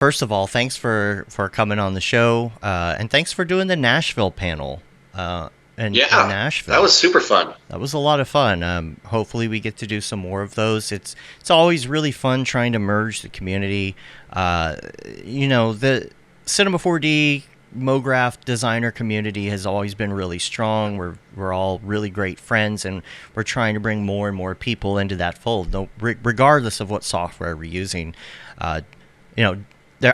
First of all, thanks for coming on the show, and thanks for doing the Nashville panel. In Yeah, that Nashville, was super fun. that was a lot of fun. Hopefully, we get to do some more of those. It's always really fun trying to merge the community. Uh, the Cinema 4D Mograph designer community has always been really strong. We're all really great friends, and we're trying to bring more and more people into that fold. No, regardless of what software we're using. Uh, you know,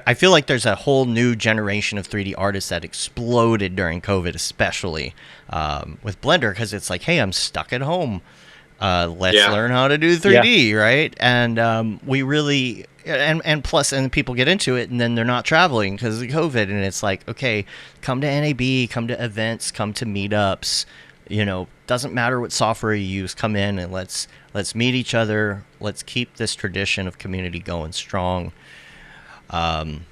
I feel like there's a whole new generation of 3D artists that exploded during COVID, especially with Blender, because it's like, hey, I'm stuck at home. Let's Yeah. learn how to do Yeah. 3D, right? And we really, and plus, and people get into it, and then they're not traveling because of COVID, and it's like, okay, come to NAB, come to events, come to meetups. Doesn't matter what software you use, come in and let's meet each other. Let's keep this tradition of community going strong. Um,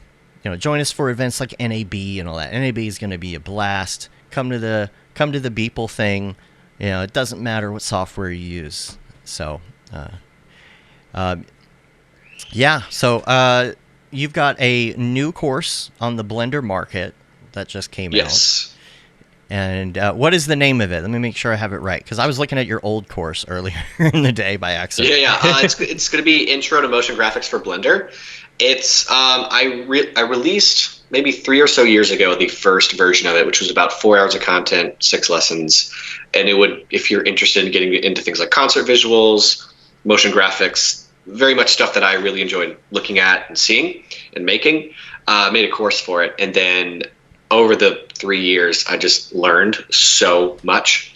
Join us for events like NAB and all that. NAB is going to be a blast. Come to the Beeple thing. It doesn't matter what software you use. So, uh, yeah. So, you've got a new course on the Blender market that just came out. Yes. And what is the name of it? Let me make sure I have it right, because I was looking at your old course earlier in the day by Yeah, accident. yeah. It's going to be Intro to Motion Graphics for Blender. It's I released maybe 3 or so years ago the first version of it, which was about 4 hours of content, 6 lessons, and it would, if you're interested in getting into things like concert visuals, motion graphics, very much stuff that I really enjoyed looking at and seeing and making. Made a course for it, and then over the 3 years, I just learned so much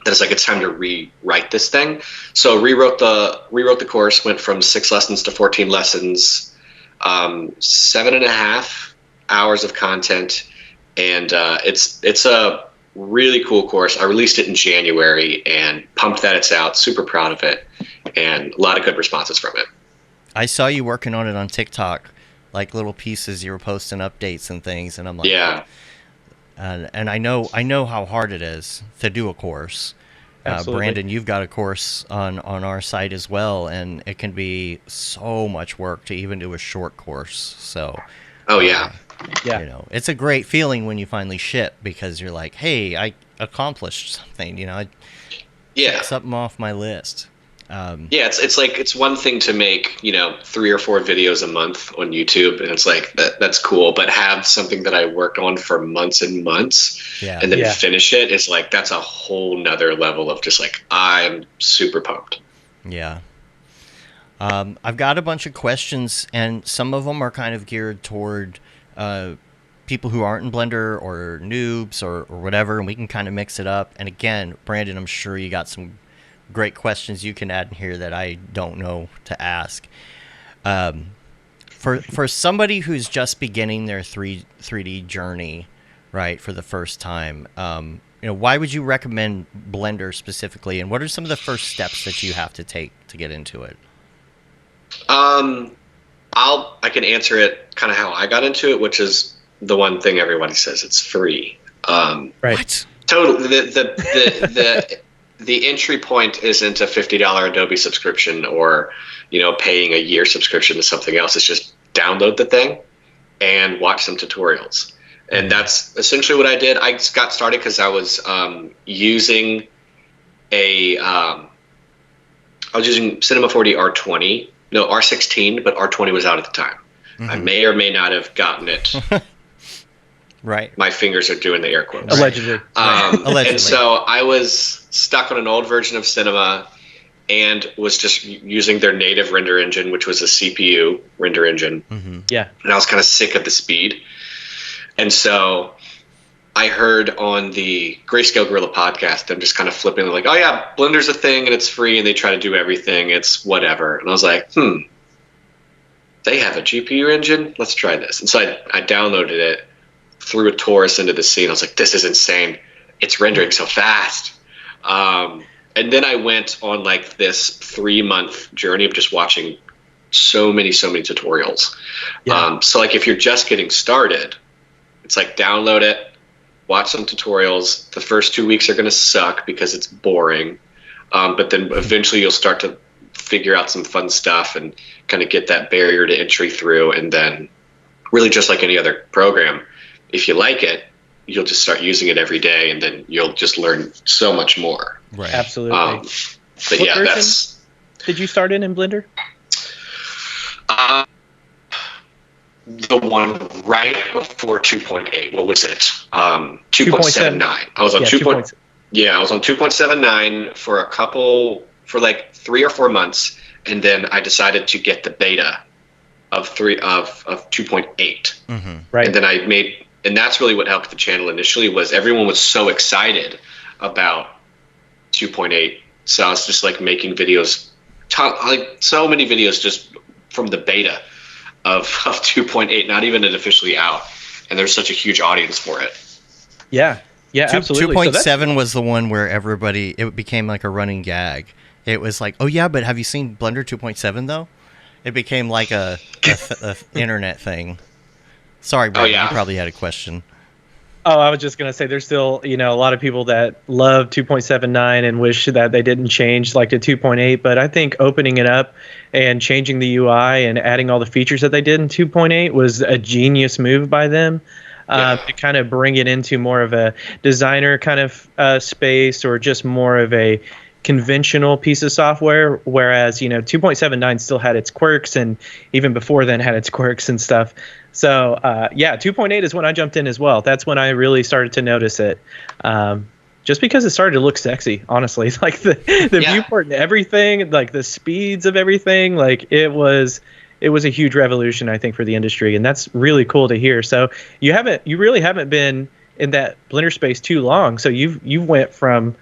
that it's like it's time to rewrite this thing. So rewrote the course, went from 6 lessons to 14 lessons, 7.5 hours of content, and it's a really cool course. I released it in January and pumped that it's out. Super proud of it, and a lot of good responses from it. I saw you working on it on TikTok, like little pieces. You were posting updates and things, and I'm like, Yeah, and I know how hard it is to do a course. Absolutely. Brandon, you've got a course on our site as well, and it can be so much work to even do a short course. So, oh uh, yeah, Yeah. it's a great feeling when you finally ship, because you're like, hey, I accomplished something. I yeah. checked something off my list. Um, Yeah, it's like it's one thing to make 3 or 4 videos a month on YouTube, and it's like that's cool. But have something that I worked on for months and months, yeah. and then Yeah. finish it is like that's a whole nother level of just like I'm super pumped. Yeah. I've got a bunch of questions, and some of them are kind of geared toward people who aren't in Blender or noobs or whatever, and we can kind of mix it up. And again, Brandon, I'm sure you got some great questions you can add in here that I don't know to ask. Um, for somebody who's just beginning their 3D journey, right, for the first time, why would you recommend Blender specifically, and what are some of the first steps that you have to take to get into it? Um, I can answer it kind of how I got into it, which is the one thing everybody says: it's free. Right. What? Totally. The entry point isn't a $50 Adobe subscription or paying a year subscription to something else. It's just download the thing and watch some tutorials. And that's essentially what I did. I got started because I was using Cinema 4D R20, no R16, but R20 was out at the time. I may or may not have gotten it. Right. My fingers are doing the air quotes. Allegedly. Allegedly. And so I was stuck on an old version of Cinema and was just using their native render engine, which was a CPU render engine. Mm-hmm. Yeah. And I was kind of sick of the speed. And so I heard on the Grayscale Gorilla podcast them just kind of flipping like, oh yeah, Blender's a thing and it's free and they try to do everything. It's whatever. And I was like, they have a GPU engine? Let's try this. And so I downloaded it, threw a Taurus into the scene. I was like, this is insane. It's rendering so fast. And then I went on like this 3-month journey of just watching so many tutorials. Yeah. So like if you're just getting started, it's like download it, watch some tutorials. The first 2 weeks are going to suck because it's boring. But then eventually you'll start to figure out some fun stuff and kind of get that barrier to entry through. And then really just like any other program. If you like it, you'll just start using it every day, and then you'll just learn so much more. Right. Absolutely. But what version did you start in Blender? The one right before 2.8. What was it? 2.79. I was on 2. I was on 2.79 for like 3 or 4 months, and then I decided to get the beta of 2.8. Mm-hmm. Right. And then and that's really what helped the channel initially, was everyone was so excited about 2.8. So I was just like making videos, like so many videos just from the beta of 2.8, not even it officially out. And there's such a huge audience for it. Yeah. Yeah, absolutely. 2.7 was the one where it became like a running gag. It was like, oh yeah, but have you seen Blender 2.7 though? It became like a internet thing. Sorry, Brandon, you probably had a question. Oh, I was just going to say there's still, a lot of people that love 2.79 and wish that they didn't change like to 2.8. But I think opening it up and changing the UI and adding all the features that they did in 2.8 was a genius move by them. To kind of bring it into more of a designer kind of space, or just more of a conventional piece of software, whereas 2.79 still had its quirks, and even before then had its quirks and stuff. So 2.8 is when I jumped in as well. That's when I really started to notice it, just because it started to look sexy, honestly. Like the viewport and everything, like the speeds of everything, like it was a huge revolution, I think, for the industry, and that's really cool to hear. So you really haven't been in that Blender space too long. So you went from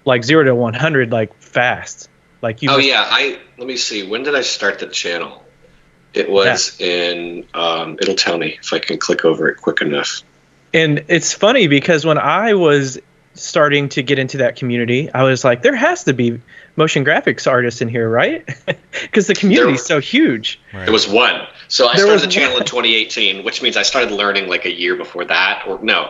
like 0 to 100 like fast. Like you. Let me see. When did I start the channel? It was in. It'll tell me if I can click over it quick enough. And it's funny because when I was starting to get into that community, I was like, there has to be motion graphics artists in here, right? Because the community is so huge. Right. There was one. So I started the channel in 2018, which means I started learning like a year before that, or no,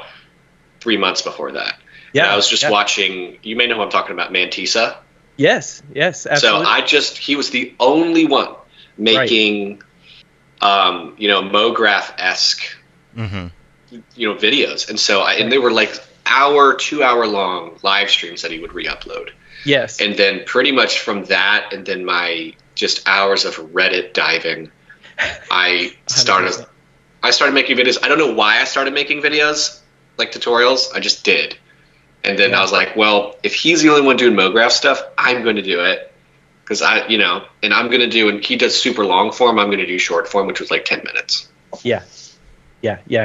3 months before that. Yeah, and I was just watching. You may know who I'm talking about, Mantisa. Yes, absolutely. So he was the only one making, Mograph-esque, videos, and so and they were like 2-hour long live streams that he would re-upload. Yes. And then pretty much from that, and then my just hours of Reddit diving, I started making videos. I don't know why I started making videos, like tutorials. I just did. And then I was like, well, if he's the only one doing Mograph stuff, I'm going to do it. Because and I'm going to do, and he does super long form, I'm going to do short form, which was like 10 minutes. Yeah,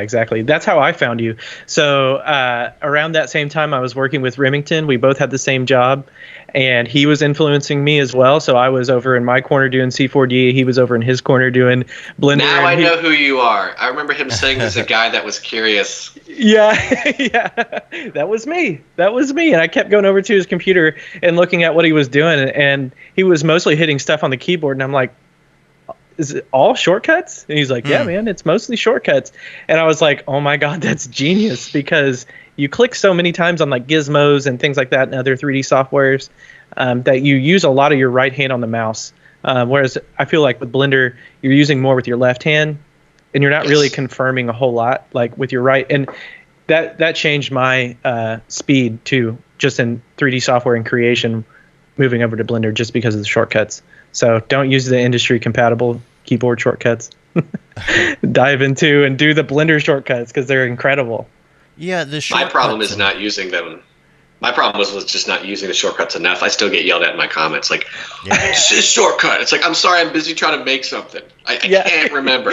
exactly. That's how I found you. So around that same time, I was working with Remington. We both had the same job, and he was influencing me as well. So I was over in my corner doing C4D. He was over in his corner doing Blender. Now I know who you are. I remember him saying there's a guy that was curious. Yeah, that was me. And I kept going over to his computer and looking at what he was doing, and he was mostly hitting stuff on the keyboard, and I'm like, is it all shortcuts? And he's like, yeah, man, it's mostly shortcuts. And I was like, oh my God, that's genius, because you click so many times on like gizmos and things like that and other 3D softwares that you use a lot of your right hand on the mouse. Whereas I feel like with Blender, you're using more with your left hand, and you're not really confirming a whole lot like with your right. And that changed my speed too, just in 3D software and creation, moving over to Blender just because of the shortcuts. So don't use the industry compatible keyboard shortcuts. Dive into and do the Blender shortcuts because they're incredible. Yeah, my problem is not using them. My problem was just not using the shortcuts enough. I still get yelled at in my comments like, it's a shortcut. It's like, I'm sorry, I'm busy trying to make something. I can't remember.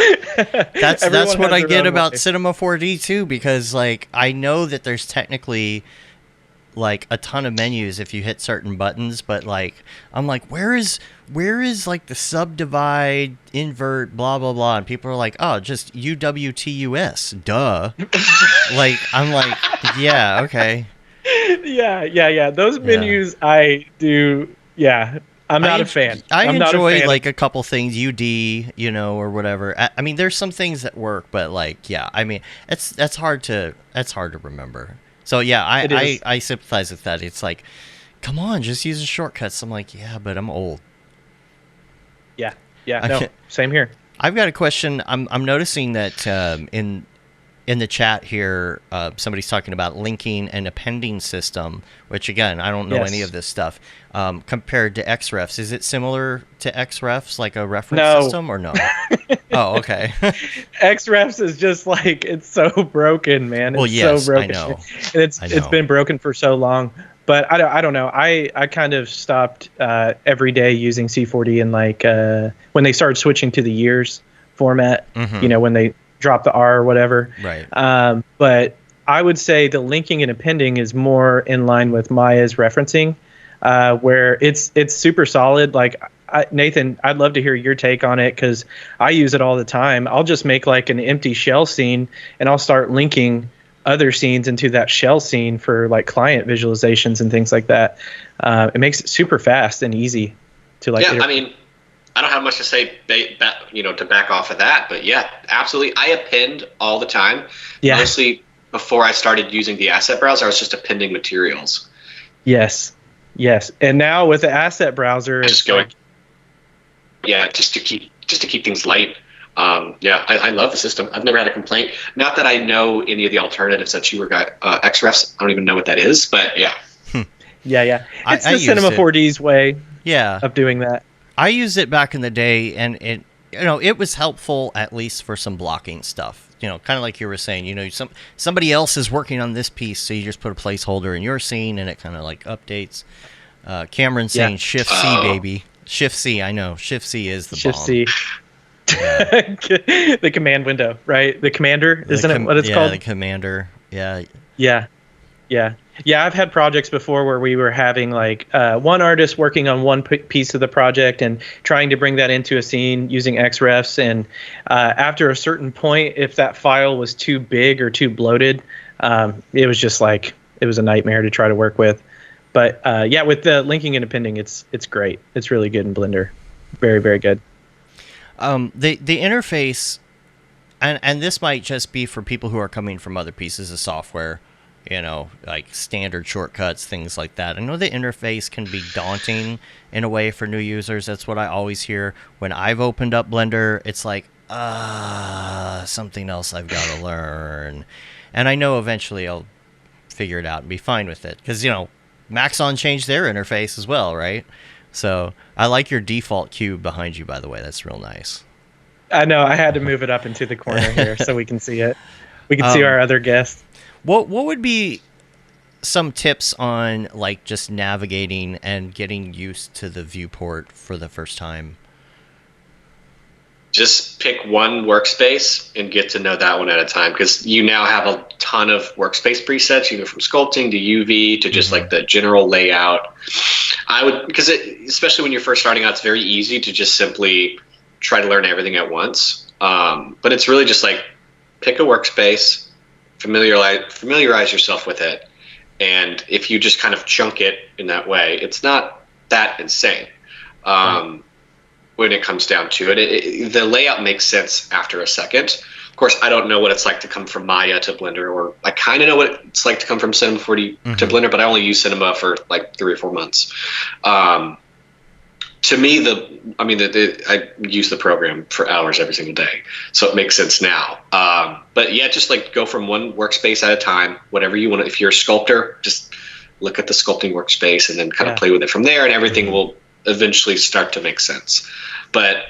That's what I get about Cinema 4D too, because like I know that there's technically like a ton of menus if you hit certain buttons, but like I'm like, where is like the subdivide, invert, blah blah blah, and people are like, oh, just UWTUS, duh. Like I'm like, yeah, okay. Yeah. Those menus I do. Yeah, I'm not a fan. I enjoy like a couple things, UD, or whatever. I mean, there's some things that work, but like, yeah, I mean, that's hard to remember. So yeah, I sympathize with that. It's like, come on, just use the shortcuts. I'm like, yeah, but I'm old. Yeah, no, same here. I've got a question. I'm noticing that in the chat here, somebody's talking about linking and appending system, which again, I don't know any of this stuff. Compared to XRefs, is it similar to XRefs, like a reference system, or no? Oh, okay. XRefs is just like, it's so broken, man. It's yes, so broken. I know. And it's been broken for so long. But I don't know. I kind of stopped every day using C4D, and like when they started switching to the years format, when they drop the R or whatever. Right. But I would say the linking and appending is more in line with Maya's referencing, where it's super solid. Like Nathan, I'd love to hear your take on it, because I use it all the time. I'll just make like an empty shell scene, and I'll start linking other scenes into that shell scene for like client visualizations and things like that. It makes it super fast and easy to like. Yeah, I mean, I don't have much to say, to back off of that, but yeah, absolutely. I append all the time. Yeah. Mostly before I started using the asset browser, I was just appending materials. Yes. And now with the asset browser, just going. Just to keep things light. I love the system. I've never had a complaint. Not that I know any of the alternatives that you were got. XRefs, I don't even know what that is, but yeah. Yeah. It's the Cinema 4D's way. Of doing that. I used it back in the day, and it was helpful, at least for some blocking stuff. Kind of like you were saying. Somebody else is working on this piece, so you just put a placeholder in your scene, and it kind of like updates. Cameron saying Shift C, baby. Shift C. I know Shift C is the Shift bomb. C. The command window, right? The commander, isn't it what it's called? Yeah, the commander. Yeah. I've had projects before where we were having like one artist working on one piece of the project and trying to bring that into a scene using XRefs. And after a certain point, if that file was too big or too bloated, it was just like, it was a nightmare to try to work with. But with the linking and appending, it's great. It's really good in Blender. Very, very good. The interface, and this might just be for people who are coming from other pieces of software, like standard shortcuts, things like that. I know the interface can be daunting in a way for new users. That's what I always hear when I've opened up Blender. It's like, something else I've got to learn. And I know eventually I'll figure it out and be fine with it. Because, Maxon changed their interface as well, right? So I like your default cube behind you, by the way. That's real nice. I know. I had to move it up into the corner here so we can see it. We can see our other guests. What would be some tips on like just navigating and getting used to the viewport for the first time? Just pick one workspace and get to know that one at a time, because you now have a ton of workspace presets, from sculpting to UV to just like the general layout. Because especially when you're first starting out, it's very easy to just simply try to learn everything at once. But it's really just like pick a workspace, familiarize yourself with it, and if you just kind of chunk it in that way, it's not that insane. When it comes down to it, the layout makes sense after a second. Of course, I don't know what it's like to come from Maya to Blender, or I kind of know what it's like to come from Cinema 4D to Blender, but I only use Cinema for like 3 or 4 months. To me, I use the program for hours every single day, so it makes sense now. But yeah, just like go from one workspace at a time, whatever you want. If you're a sculptor, just look at the sculpting workspace and then kind of play with it from there, and everything will eventually start to make sense. But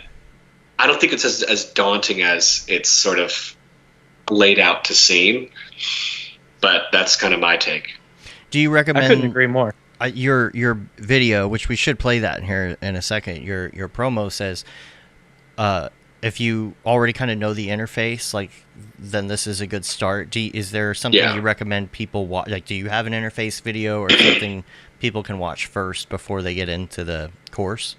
I don't think it's as daunting as it's sort of laid out to seem. But that's kind of my take. Do you recommend? I couldn't agree more. Your video, which we should play that in here in a second. Your promo says, if you already kind of know the interface, like then this is a good start. Is there something you recommend people watch? Like, do you have an interface video or something people can watch first before they get into the course?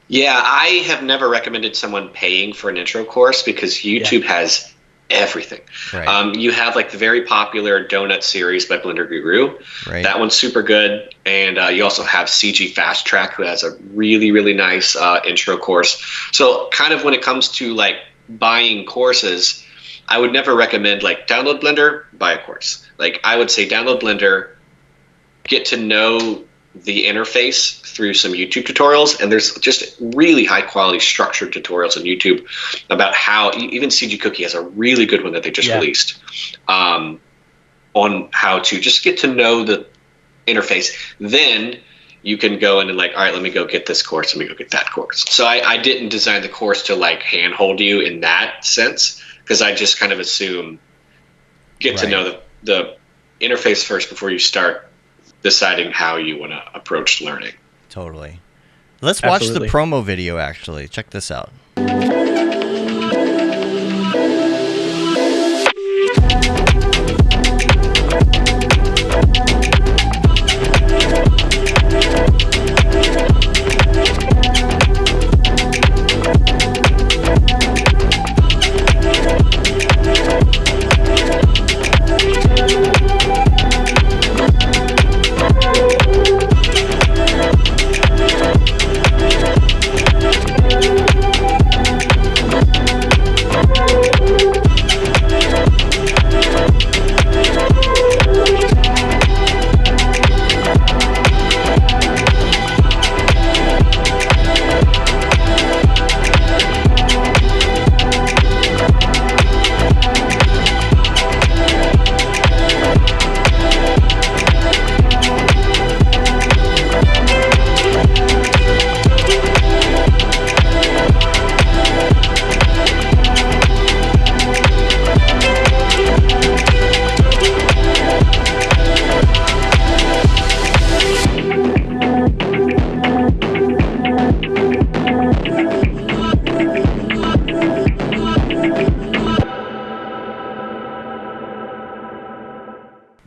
Yeah, I have never recommended someone paying for an intro course, because YouTube has everything. Right. You have like the very popular Donut series by Blender Guru. Right. That one's super good. And you also have CG Fast Track, who has a really, really nice intro course. So kind of when it comes to like buying courses, I would never recommend like download Blender, buy a course. Like I would say download Blender, get to know the interface through some YouTube tutorials, and there's just really high quality structured tutorials on YouTube about how even CG Cookie has a really good one that they just released on how to just get to know the interface. Then you can go in and like, all right, let me go get this course, let me go get that course. So I didn't design the course to like handhold you in that sense, because I just kind of assume get to know the interface first before you start deciding how you want to approach learning. Totally. Let's watch the promo video, actually. Check this out.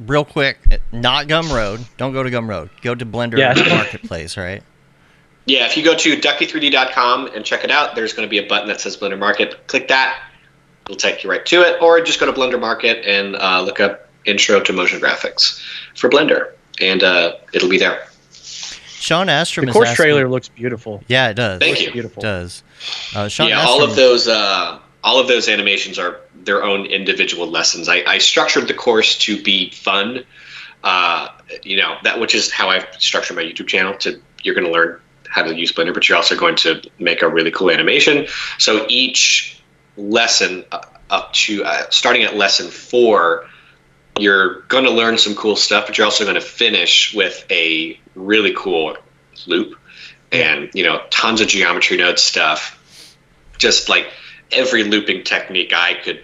Real quick, not Gumroad. Don't go to Gumroad. Go to Blender Marketplace, right? Yeah, if you go to ducky3d.com and check it out, there's going to be a button that says Blender Market. Click that. It'll take you right to it. Or just go to Blender Market and look up Intro to Motion Graphics for Blender, and it'll be there. Sean Astrom the course trailer looks beautiful. Yeah, it does. Thank you. Beautiful. It does. Sean Astrom, all of those animations are their own individual lessons. I structured the course to be fun, that which is how I've structured my YouTube channel. You're going to learn how to use Blender, but you're also going to make a really cool animation. So each lesson up to starting at lesson 4, you're going to learn some cool stuff, but you're also going to finish with a really cool loop and tons of geometry node stuff, just like every looping technique I could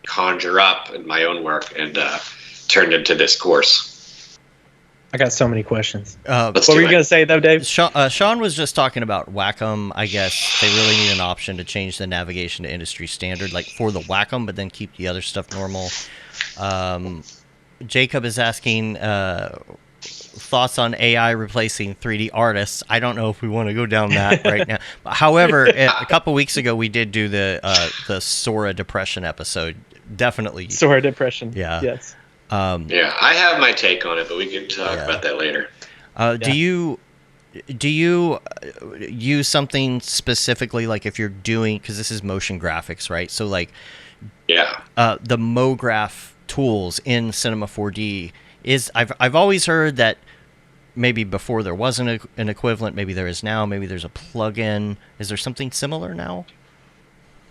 conjure up in my own work and turned into this course. I got so many questions. What were you going to say, though, Dave? Sean was just talking about Wacom. I guess they really need an option to change the navigation to industry standard, like for the Wacom, but then keep the other stuff normal. Jacob is asking thoughts on AI replacing 3D artists. I don't know if we want to go down that right now. However, a couple weeks ago, we did do the Sora Depression episode. Definitely. Sora Depression. Yeah. Yes. I have my take on it, but we can talk about that later. Do you use something specifically, like if you're doing, because this is motion graphics, right? So like, the Mograph tools in Cinema 4D I've always heard that maybe before there wasn't an equivalent, maybe there is now, maybe there's a plugin. Is there something similar now?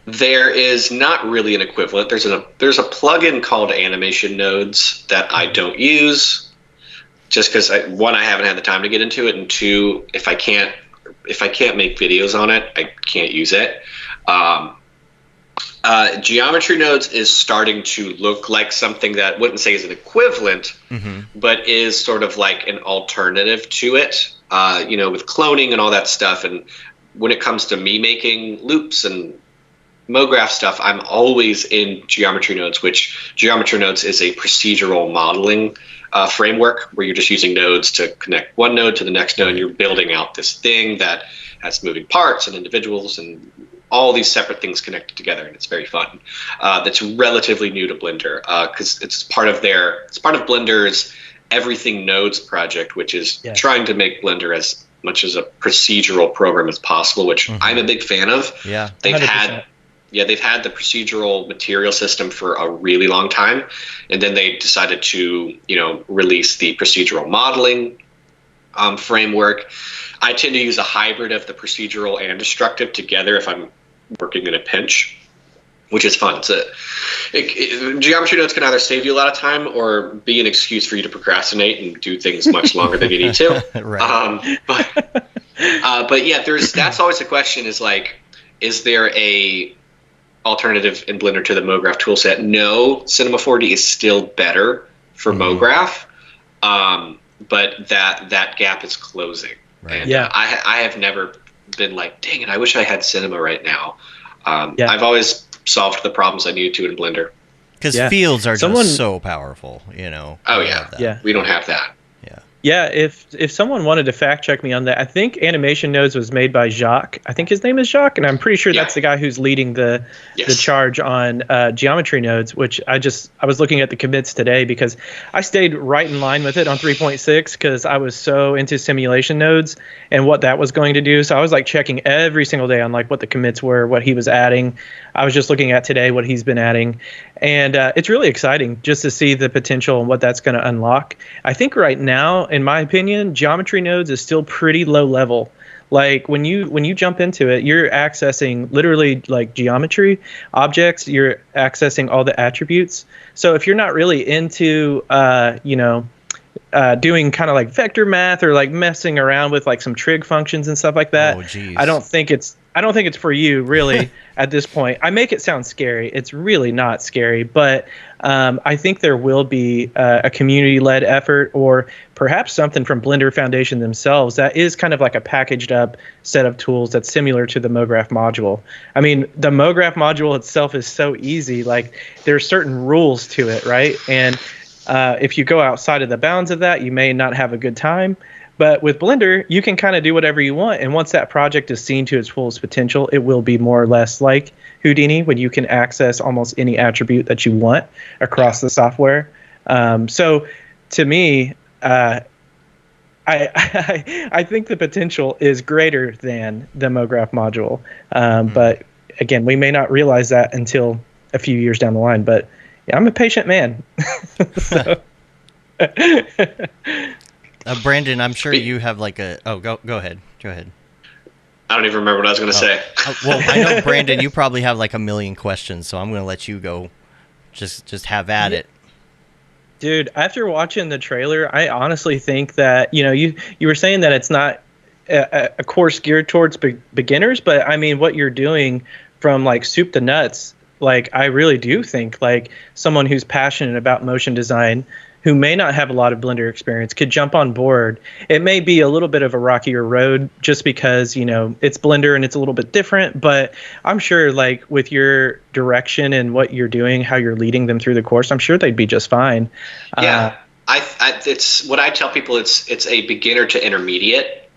There is not really an equivalent. There's a plugin called Animation Nodes that I don't use, just because one, I haven't had the time to get into it, and two, if I can't make videos on it, I can't use it. Geometry Nodes is starting to look like something that I wouldn't say is an equivalent, but is sort of like an alternative to it. With cloning and all that stuff, and when it comes to me making loops and Mograph stuff, I'm always in Geometry Nodes, which Geometry Nodes is a procedural modeling framework where you're just using nodes to connect one node to the next node, and you're building out this thing that has moving parts and individuals and all these separate things connected together, and it's very fun. That's relatively new to Blender because it's part of Blender's Everything Nodes project, which is trying to make Blender as much as a procedural program as possible, which I'm a big fan of. Yeah, they've had the procedural material system for a really long time, and then they decided to release the procedural modeling framework. I tend to use a hybrid of the procedural and destructive together if I'm working in a pinch, which is fun. Geometry nodes can either save you a lot of time or be an excuse for you to procrastinate and do things much longer than you need to. Right. But yeah, that's always the question is like, is there a alternative in Blender to the Mograph toolset? No, Cinema 4D is still better for Mograph, but that gap is closing. Right. And I have never been like, dang it, I wish I had Cinema right now. I've always solved the problems I needed to in Blender. Because fields are just so powerful, you know. Oh yeah, we don't have that. Yeah, if someone wanted to fact check me on that, I think Animation Nodes was made by Jacques. I think his name is Jacques, and I'm pretty sure that's the guy who's leading the charge on Geometry Nodes, which I was looking at the commits today because I stayed right in line with it on 3.6 because I was so into simulation nodes and what that was going to do. So I was like checking every single day on like what the commits were, what he was adding. I was just looking at today what he's been adding. And it's really exciting just to see the potential and what that's going to unlock. I think right now, in my opinion, Geometry Nodes is still pretty low level. Like when you jump into it, you're accessing literally like geometry objects. You're accessing all the attributes. So if you're not really into doing kind of like vector math or like messing around with like some trig functions and stuff like that, I don't think it's for you really at this point. I make it sound scary. It's really not scary, but I think there will be a community-led effort or perhaps something from Blender Foundation themselves that is kind of like a packaged up set of tools that's similar to the Mograph module. I mean, the Mograph module itself is so easy. Like there's certain rules to it, right? And if you go outside of the bounds of that, you may not have a good time. But with Blender, you can kind of do whatever you want. And once that project is seen to its fullest potential, it will be more or less like Houdini, when you can access almost any attribute that you want across the software. So to me, I think the potential is greater than the Mograph module. But again, we may not realize that until a few years down the line. But yeah, I'm a patient man. Brandon, I'm sure you have like a... Oh, go ahead. Go ahead. I don't even remember what I was going to say. Well, I know, Brandon, you probably have like a million questions, so I'm going to let you go. Just have at it. Dude, after watching the trailer, I honestly think that, you were saying that it's not a course geared towards beginners, but I mean, what you're doing from like soup to nuts, like I really do think like someone who's passionate about motion design who may not have a lot of Blender experience could jump on board. It may be a little bit of a rockier road just because, it's Blender and it's a little bit different, but I'm sure like with your direction and what you're doing, how you're leading them through the course, I'm sure they'd be just fine. Yeah, it's what I tell people, it's a beginner to intermediate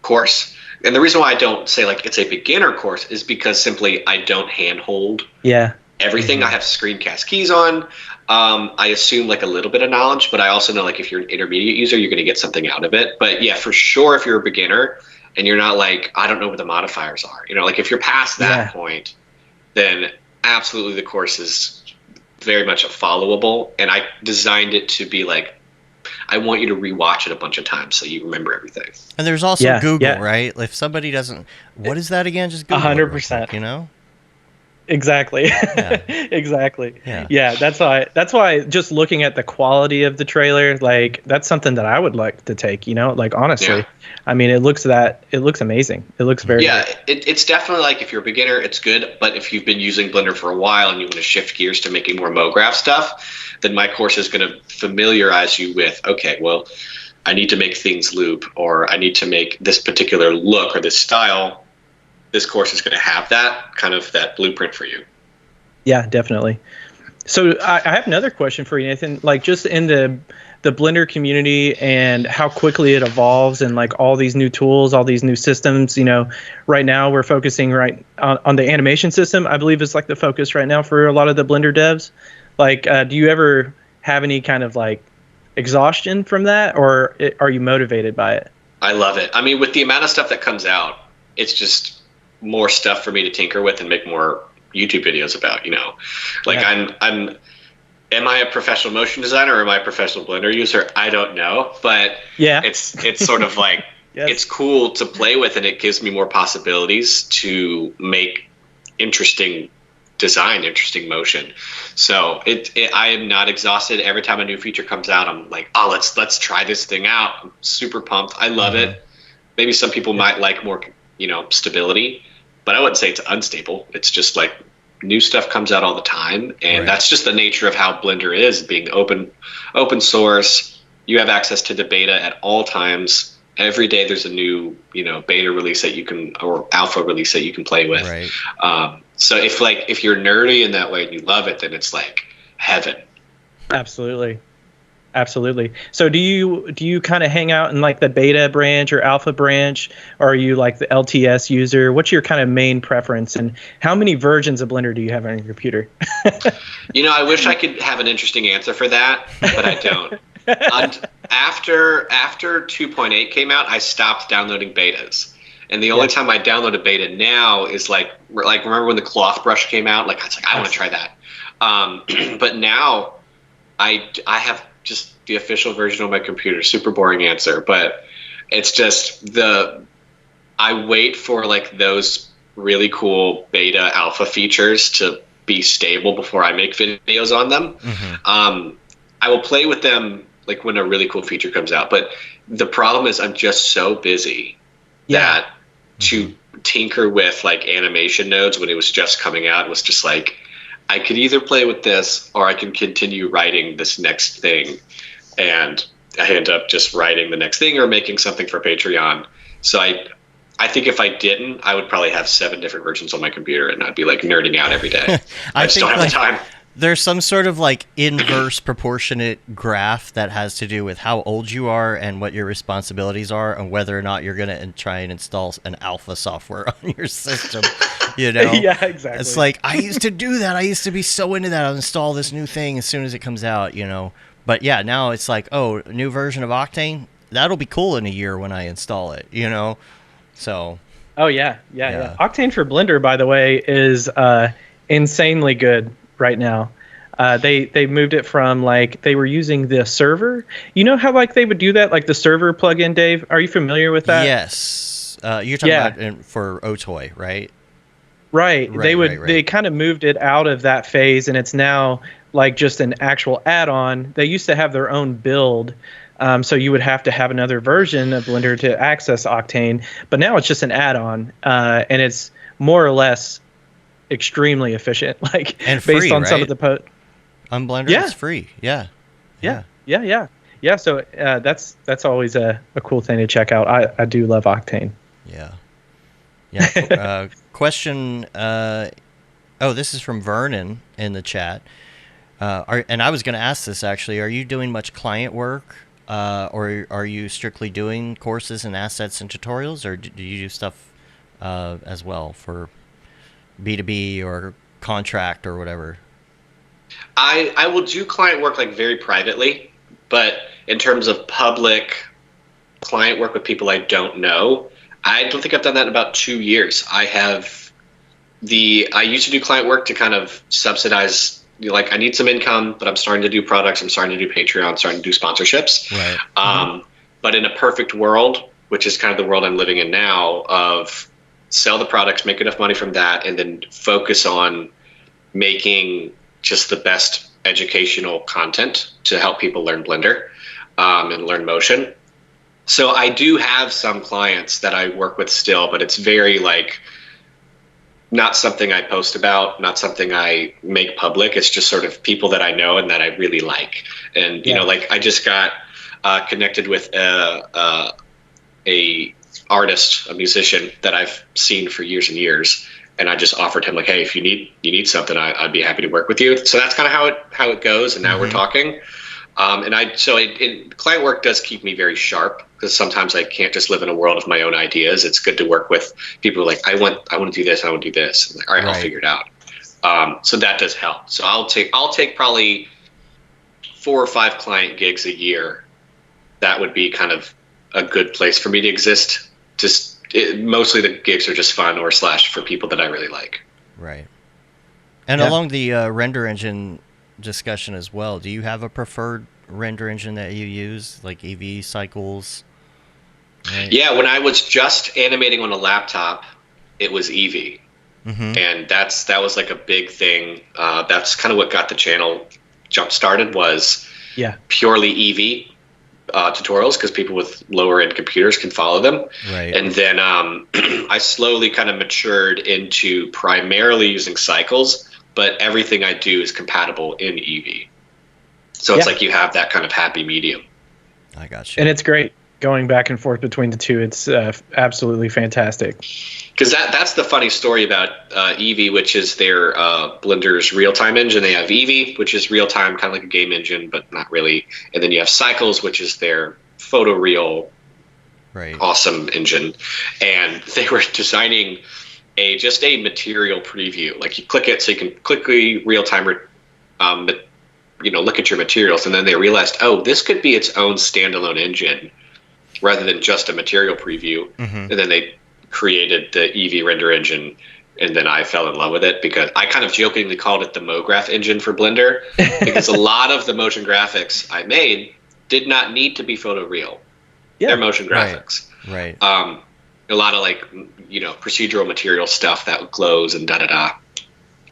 course. And the reason why I don't say like it's a beginner course is because simply I don't handhold everything. I have screencast keys on. I assume like a little bit of knowledge, but I also know like if you're an intermediate user, you're going to get something out of it. But yeah, for sure, if you're a beginner and you're not like, I don't know what the modifiers are, like if you're past that point, then absolutely the course is very much a followable. And I designed it to be like, I want you to rewatch it a bunch of times so you remember everything. And there's also Google, right? If somebody doesn't, what is that again? Just Google 100%. Exactly. Exactly. Yeah, that's why just looking at the quality of the trailer, like that's something that I would like to take, like honestly. I mean, it looks amazing. It looks very good. It's definitely like if you're a beginner, it's good, but if you've been using Blender for a while and you want to shift gears to making more Mograph stuff, then my course is going to familiarize you with, okay, well, I need to make things loop, or I need to make this particular look or this style. This course is going to have that kind of that blueprint for you. Yeah, definitely. So I have another question for you, Nathan. Like just in the Blender community and how quickly it evolves and like all these new tools, all these new systems, right now we're focusing on the animation system, I believe is like the focus right now for a lot of the Blender devs. Like, do you ever have any kind of like exhaustion from that, or are you motivated by it? I love it. I mean, with the amount of stuff that comes out, it's just more stuff for me to tinker with and make more YouTube videos about, like Am I a professional motion designer or am I a professional Blender user? I don't know, but Yeah. it's sort of like Yes. it's cool to play with, and it gives me more possibilities to make interesting design, interesting motion. So I am not exhausted. Every time a new feature comes out, I'm like, oh, let's try this thing out. I'm super pumped. I love it. Maybe some people might like more, stability, but I wouldn't say it's unstable. It's just like new stuff comes out all the time, and that's just the nature of how Blender is, being open source. You have access to the beta at all times. Every day there's a new, beta release that you can, or alpha release that you can play with. Right. So if you're nerdy in that way and you love it, then it's like heaven. Absolutely. So do you kind of hang out in like the beta branch or alpha branch, or are you like the LTS user? What's your kind of main preference, and how many versions of Blender do you have on your computer? I wish I could have an interesting answer for that, but I don't. After 2.8 came out, I stopped downloading betas. And the only time I download a beta now is like remember when the cloth brush came out? Like I was like, I want to try that. But now I have just the official version on my computer. Super boring answer, but it's just I wait for like those really cool beta alpha features to be stable before I make videos on them. I will play with them like when a really cool feature comes out, but the problem is I'm just so busy that to tinker with like animation nodes when it was just coming out was just like, I could either play with this or I can continue writing this next thing, and I end up just writing the next thing or making something for Patreon. So I think if I didn't, I would probably have 7 different versions on my computer, and I'd be like nerding out every day. I just don't have the time. There's some sort of like inverse proportionate graph that has to do with how old you are and what your responsibilities are, and whether or not you're going to try and install an alpha software on your system. Yeah, exactly. It's like, I used to do that. I used to be so into that. I'll install this new thing as soon as it comes out, But yeah, now it's like, oh, new version of Octane? That'll be cool in a year when I install it, So. Oh, yeah. Octane for Blender, by the way, is insanely good right now. They moved it from like they were using the server. You know how like they would do that, like the server plugin, Dave? Are you familiar with that? Yes. You're talking about for Otoy, right? Right. They kind of moved it out of that phase, and it's now like just an actual add-on. They used to have their own build, so you would have to have another version of Blender to access Octane, but now it's just an add-on, and it's more or less extremely efficient, like and free, based on right? some of the on Blender. It's free. Yeah. So that's always a cool thing to check out. I do love Octane. Question. This is from Vernon in the chat. And I was going to ask this actually. Are you doing much client work, or are you strictly doing courses and assets and tutorials, or do you do stuff as well for B2B or contract or whatever? I will do client work like very privately, but in terms of public client work with people I don't know, I don't think I've done that in about 2 years. I used to do client work to kind of subsidize, like I need some income, but I'm starting to do products, I'm starting to do Patreon, I'm starting to do sponsorships. Right. But in a perfect world, which is kind of the world I'm living in now, of sell the products, make enough money from that, and then focus on making just the best educational content to help people learn Blender and learn motion. So I do have some clients that I work with still, but it's very like not something I post about, not something I make public. It's just sort of people that I know and that I really like. And, like I just got connected with a artist, a musician that I've seen for years and years. And I just offered him like, hey, if you need something, I'd be happy to work with you. So that's kind of how it goes. And now we're talking. Client work does keep me very sharp, because sometimes I can't just live in a world of my own ideas. It's good to work with people who are like, I want to do this, I want to do this. I'm like, all right, I'll figure it out. So that does help. So I'll take probably 4 or 5 client gigs a year. That would be kind of a good place for me to exist. Mostly the gigs are just fun or / for people that I really like. Right. And along the render engine discussion as well. Do you have a preferred render engine that you use, like EV Cycles? Right? Yeah, when I was just animating on a laptop, it was Eevee. Mm-hmm. And that was like a big thing. That's kind of what got the channel jump started, was purely Eevee tutorials, because people with lower end computers can follow them. Right. And then I slowly kind of matured into primarily using Cycles, but everything I do is compatible in Eevee. So it's like you have that kind of happy medium. I got you. And it's great going back and forth between the two. It's absolutely fantastic. Because that's the funny story about Eevee, which is their Blender's real-time engine. They have Eevee, which is real-time, kind of like a game engine, but not really. And then you have Cycles, which is their photoreal, awesome engine. And they were designing just a material preview. Like you click it so you can quickly real-time look at your materials. And then they realized, this could be its own standalone engine rather than just a material preview. Mm-hmm. And then they created the Eevee render engine, and then I fell in love with it, because I kind of jokingly called it the Mograph engine for Blender, because a lot of the motion graphics I made did not need to be photoreal. They're motion graphics. Right. A lot of procedural material stuff that glows and da-da-da.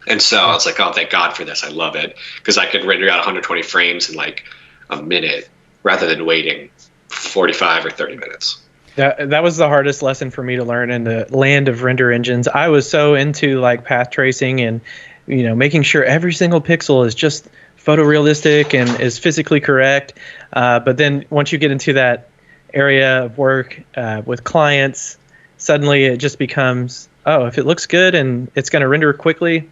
And so I was like, oh, thank God for this. I love it, because I could render out 120 frames in like a minute rather than waiting 45 or 30 minutes. That was the hardest lesson for me to learn in the land of render engines. I was so into like path tracing and making sure every single pixel is just photorealistic and is physically correct. But then once you get into that area of work with clients, suddenly it just becomes, if it looks good and it's going to render quickly,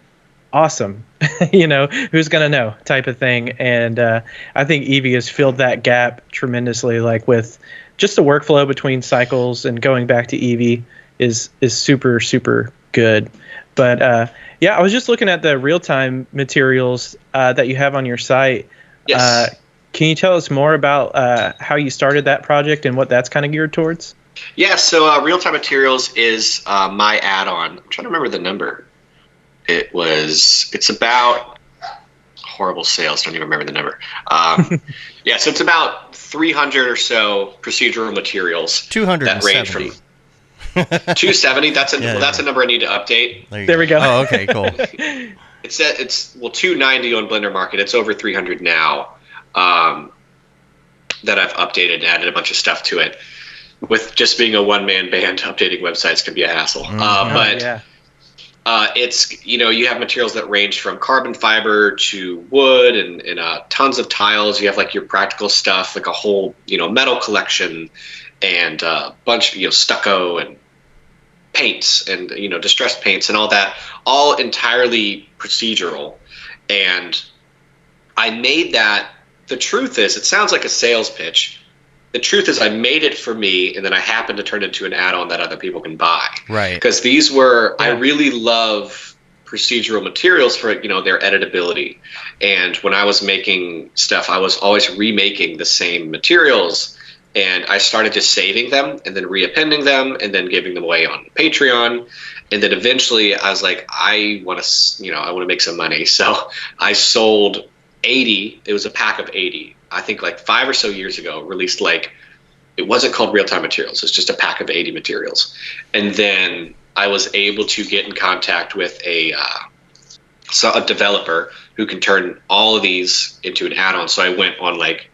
awesome. Who's going to know type of thing. And I think Eevee has filled that gap tremendously, like with just the workflow between Cycles and going back to Eevee is super, super good. But I was just looking at the real-time materials that you have on your site. Yes. Can you tell us more about how you started that project and what that's kind of geared towards? Yeah, so real-time materials is my add-on. I'm trying to remember the number. It's about horrible sales. Don't even remember the number. So it's about 300 or so procedural materials. 270. That range from 270. That's a number I need to update. There we go. Oh, okay, cool. It's 290 on Blender Market. It's over 300 now. That I've updated and added a bunch of stuff to it. With just being a one-man band, updating websites can be a hassle. It's you have materials that range from carbon fiber to wood and tons of tiles. You have like your practical stuff, like a whole metal collection, and a bunch of stucco and paints and distressed paints and all that, all entirely procedural. And I made that. The truth is, it sounds like a sales pitch. The truth is, I made it for me, and then I happened to turn it into an add-on that other people can buy. Right. Because these were, I really love procedural materials for their editability. And when I was making stuff, I was always remaking the same materials, and I started just saving them and then reappending them and then giving them away on Patreon. And then eventually, I was like, I want to make some money. So I sold 80. It was a pack of 80. I think like 5 or so years ago, released it wasn't called real-time materials. It's just a pack of 80 materials. And then I was able to get in contact with a developer who can turn all of these into an add-on. So I went on like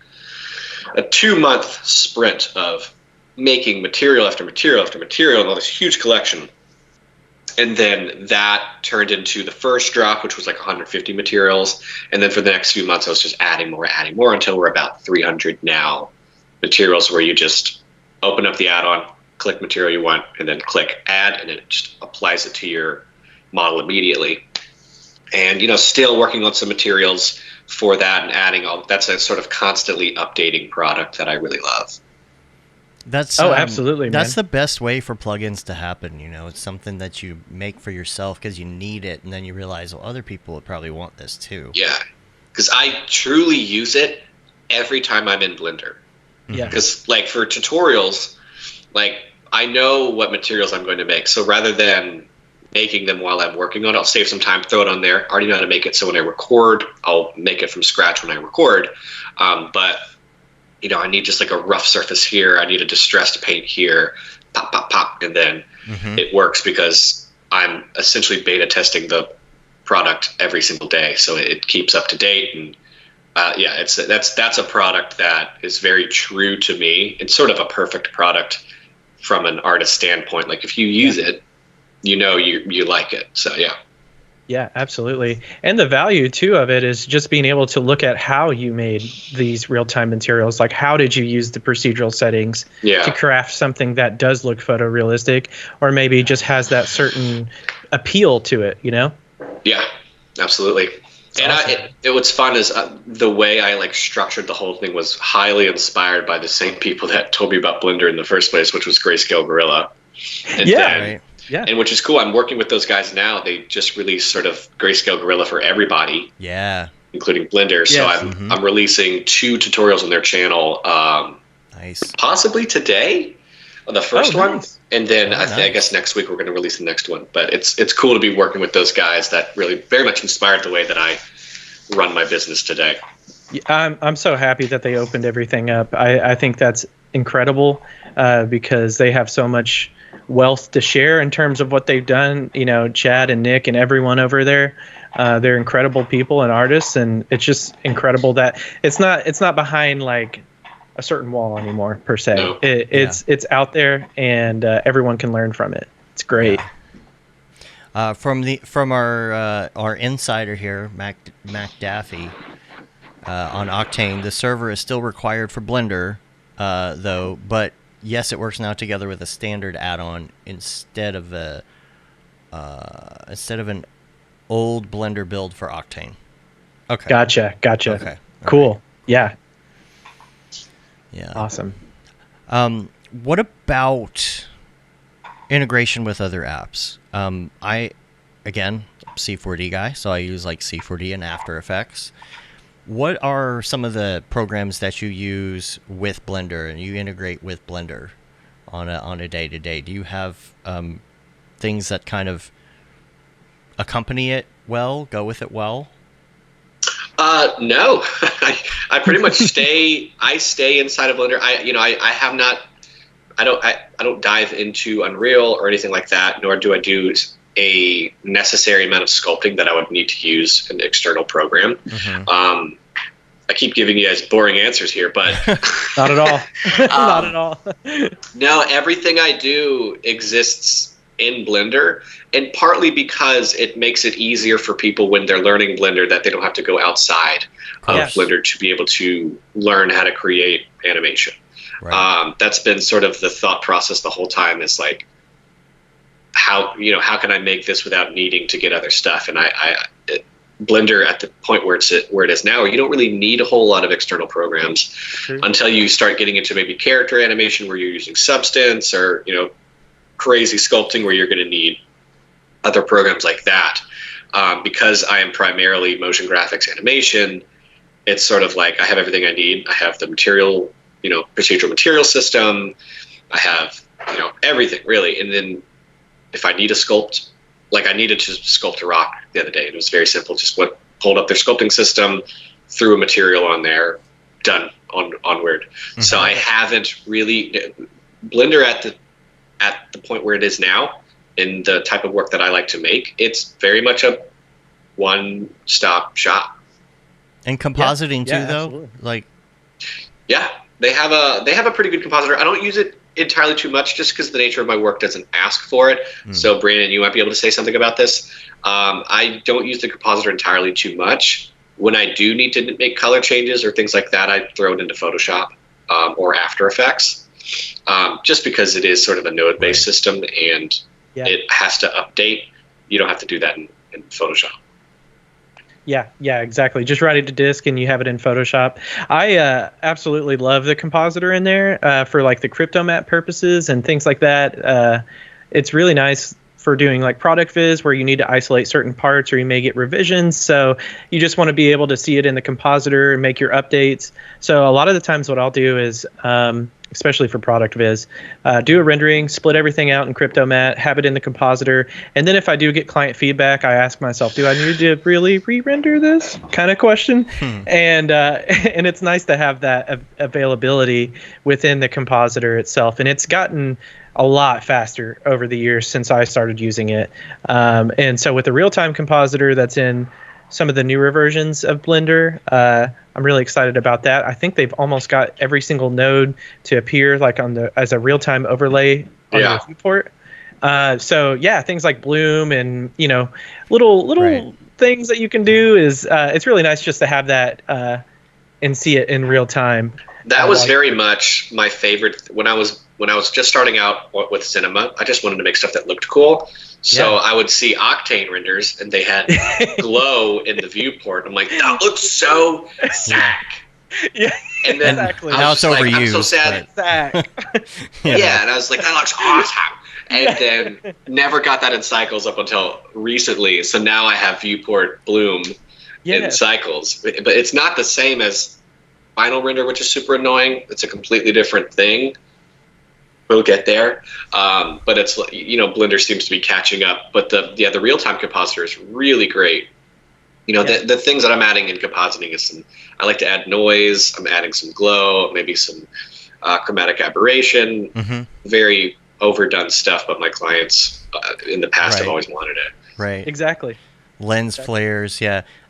a 2-month sprint of making material after material after material and all this huge collection. And then that turned into the first drop, which was like 150 materials. And then for the next few months, I was just adding more until we're about 300 now materials, where you just open up the add-on, click material you want, and then click add, and it just applies it to your model immediately. And, still working on some materials for that and adding all. That's a sort of constantly updating product that I really love. That's absolutely, man. That's the best way for plugins to happen. It's something that you make for yourself because you need it, and then you realize, other people would probably want this too. Yeah, because I truly use it every time I'm in Blender. Yeah. Because for tutorials, I know what materials I'm going to make. So rather than making them while I'm working on it. I'll save some time, throw it on there. I already know how to make it, so when I record, I'll make it from scratch when I record. But I need just like a rough surface here. I need a distressed paint here. Pop, pop, pop, and then it works because I'm essentially beta testing the product every single day, so it keeps up to date. And that's a product that is very true to me. It's sort of a perfect product from an artist standpoint. Like if you use it, you like it. So yeah. Yeah, absolutely. And the value too of it is just being able to look at how you made these real-time materials. Like how did you use the procedural settings to craft something that does look photorealistic, or maybe just has that certain appeal to it, Yeah, absolutely. And awesome. What's fun is the way I like structured the whole thing was highly inspired by the same people that told me about Blender in the first place, which was Grayscale Gorilla. And right. Yeah. And which is cool. I'm working with those guys now. They just released sort of Grayscale Gorilla for everybody. Yeah. Including Blender. So I'm releasing 2 tutorials on their channel. Nice. Possibly today, the first one. Nice. And then I guess next week we're going to release the next one. But it's cool to be working with those guys that really very much inspired the way that I run my business today. I'm so happy that they opened everything up. I think that's incredible because they have so much wealth to share in terms of what they've done. Chad and Nick and everyone over there, they're incredible people and artists, and it's just incredible that it's not behind like a certain wall anymore per se. No. It's out there, and everyone can learn from it. It's great. Yeah. From our insider here, Mac Daffy, on Octane, the server is still required for Blender, though, but yes, it works now together with a standard add-on instead of an old Blender build for Octane. Okay. Gotcha. Okay. Cool. Right. Yeah. Yeah. Awesome. What about integration with other apps? Again, C4D guy, so I use like C4D and After Effects. What are some of the programs that you use with Blender and you integrate with Blender on a day-to-day? Do you have things that kind of accompany it well, go with it well? No, I pretty much stay inside of Blender. I don't dive into Unreal or anything like that, nor do I do a necessary amount of sculpting that I would need to use an external program. I keep giving you guys boring answers here, but not at all. Not at all. No, everything I do exists in Blender, and partly because it makes it easier for people when they're learning Blender that they don't have to go outside of Blender to be able to learn how to create animation. Right. That's been sort of the thought process the whole time, is like, how can I make this without needing to get other stuff? And Blender at the point where it is now, you don't really need a whole lot of external programs until you start getting into maybe character animation where you're using Substance, or crazy sculpting where you're going to need other programs like that. Because I am primarily motion graphics animation, it's sort of like I have everything I need. I have the material, procedural material system. I have everything really, and then if I need a sculpt, like I needed to sculpt a rock the other day, and it was very simple. Just pulled up their sculpting system, threw a material on there, done, onward. Mm-hmm. So I haven't really Blender at the point where it is now in the type of work that I like to make. It's very much a one-stop shop. And compositing too, though. Absolutely. Like, yeah, they have a pretty good compositor. I don't use it entirely too much just because the nature of my work doesn't ask for it. So Brandon, you might be able to say something about this. I don't use the compositor entirely too much. When I do need to make color changes or things like that, I throw it into Photoshop or After Effects, just because it is sort of a node-based system, and it has to update. You don't have to do that in Photoshop. Yeah, exactly. Just write it to disk and you have it in Photoshop. I absolutely love the compositor in there for like the crypto map purposes and things like that. It's really nice for doing like product viz, where you need to isolate certain parts or you may get revisions. So you just want to be able to see it in the compositor and make your updates. So a lot of the times what I'll do is, especially for product viz, do a rendering, split everything out in CryptoMat, have it in the compositor. And then if I do get client feedback, I ask myself, do I need to really re-render this kind of question? And it's nice to have that availability within the compositor itself. And it's gotten a lot faster over the years since I started using it. And so with the real-time compositor that's in some of the newer versions of Blender, I'm really excited about that. I think they've almost got every single node to appear like as a real-time overlay on the viewport. So yeah, things like bloom and little things that you can do is it's really nice just to have that and see it in real time. That was very much my favorite when I was just starting out with cinema. I just wanted to make stuff that looked cool. So I would see Octane renders, and they had glow in the viewport. I'm like, that looks so sack. Yeah, and then exactly. Now it's overused. I'm so sad. Sack. Yeah, and I was like, that looks awesome. And then never got that in Cycles up until recently. So now I have viewport bloom in Cycles. But it's not the same as Final Render, which is super annoying. It's a completely different thing. We'll get there, but it's Blender seems to be catching up. But the real time compositor is really great. The things that I'm adding in compositing is I like to add noise. I'm adding some glow, maybe some chromatic aberration. Very overdone stuff, but my clients in the past have always wanted it. Right. Exactly. Lens flares,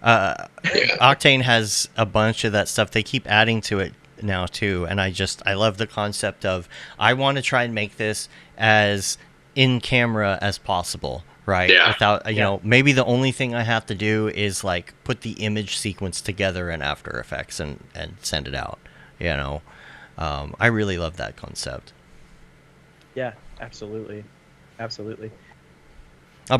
Octane has a bunch of that stuff. They keep adding to it now too, and I love the concept of I want to try and make this as in camera as possible, right? Without maybe the only thing I have to do is like put the image sequence together in After Effects and send it out. I really love that concept. Yeah, absolutely. I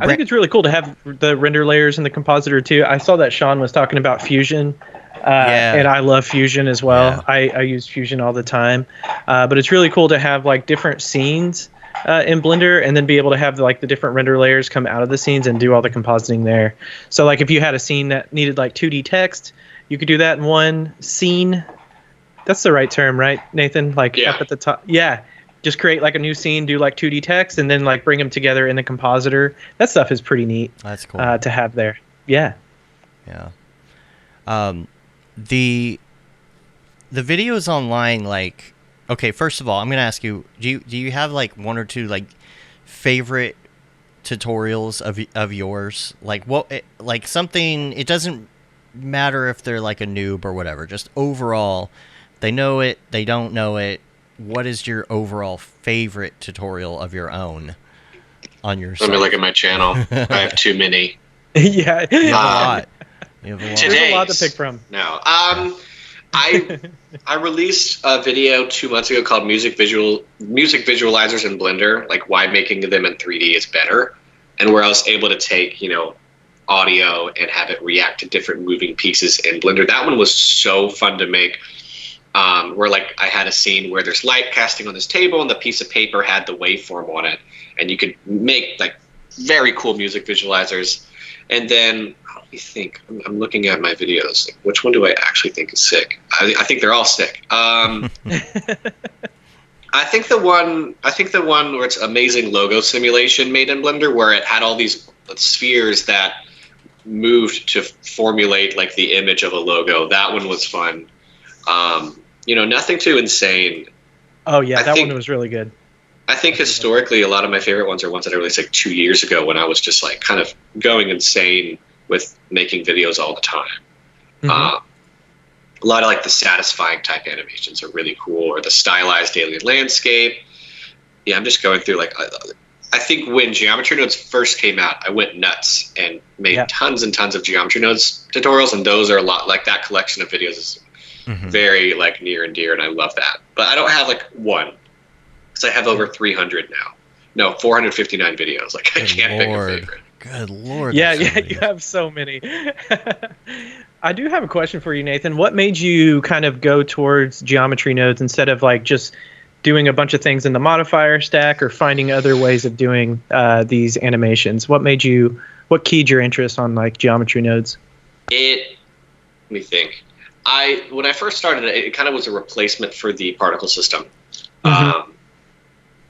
think it's really cool to have the render layers in the compositor too. I saw that Sean was talking about Fusion. And I love Fusion as well. I use Fusion all the time. But it's really cool to have like different scenes in Blender, and then be able to have like the different render layers come out of the scenes and do all the compositing there. So like if you had a scene that needed like 2D text, you could do that in one scene. That's the right term, right, Nathan? Like up at the top. Yeah. Just create like a new scene, do like 2D text, and then like bring them together in the compositor. That stuff is pretty neat. That's cool to have there. Yeah. The videos online, like, okay, first of all, I'm gonna ask you, do you have like one or two like favorite tutorials of yours? Like like something, it doesn't matter if they're like a noob or whatever, just overall, they know it, they don't know it. What is your overall favorite tutorial of your own on your site? Let me look at my channel. I have too many. You have a lot. There's a lot to pick from. No. I released a video 2 months ago called music visualizers in Blender, like why making them in 3D is better, and where I was able to take audio and have it react to different moving pieces in Blender. That one was so fun to make. Where like I had a scene where there's light casting on this table and the piece of paper had the waveform on it, and you could make like very cool music visualizers. And then let me think. I'm looking at my videos. Like, which one do I actually think is sick? I think they're all sick. I think the one where it's amazing logo simulation made in Blender, where it had all these spheres that moved to formulate like the image of a logo. That one was fun. Nothing too insane. Oh yeah, that one was really good. I think historically a lot of my favorite ones are ones that I released like 2 years ago when I was just like kind of going insane with making videos all the time. A lot of like the satisfying type animations are really cool, or the stylized alien landscape. Yeah, I'm just going through like I think when Geometry Nodes first came out, I went nuts and made tons and tons of Geometry Nodes tutorials, and those are a lot like that collection of videos is very like near and dear, and I love that. But I don't have like one, because I have over 300 now. No, 459 videos. Like I can't pick a favorite. Good Lord. Yeah, you have so many. I do have a question for you, Nathan. What made you kind of go towards Geometry Nodes instead of like just doing a bunch of things in the modifier stack or finding other ways of doing these animations? What keyed your interest on like geometry nodes? Let me think. When I first started, it kind of was a replacement for the particle system,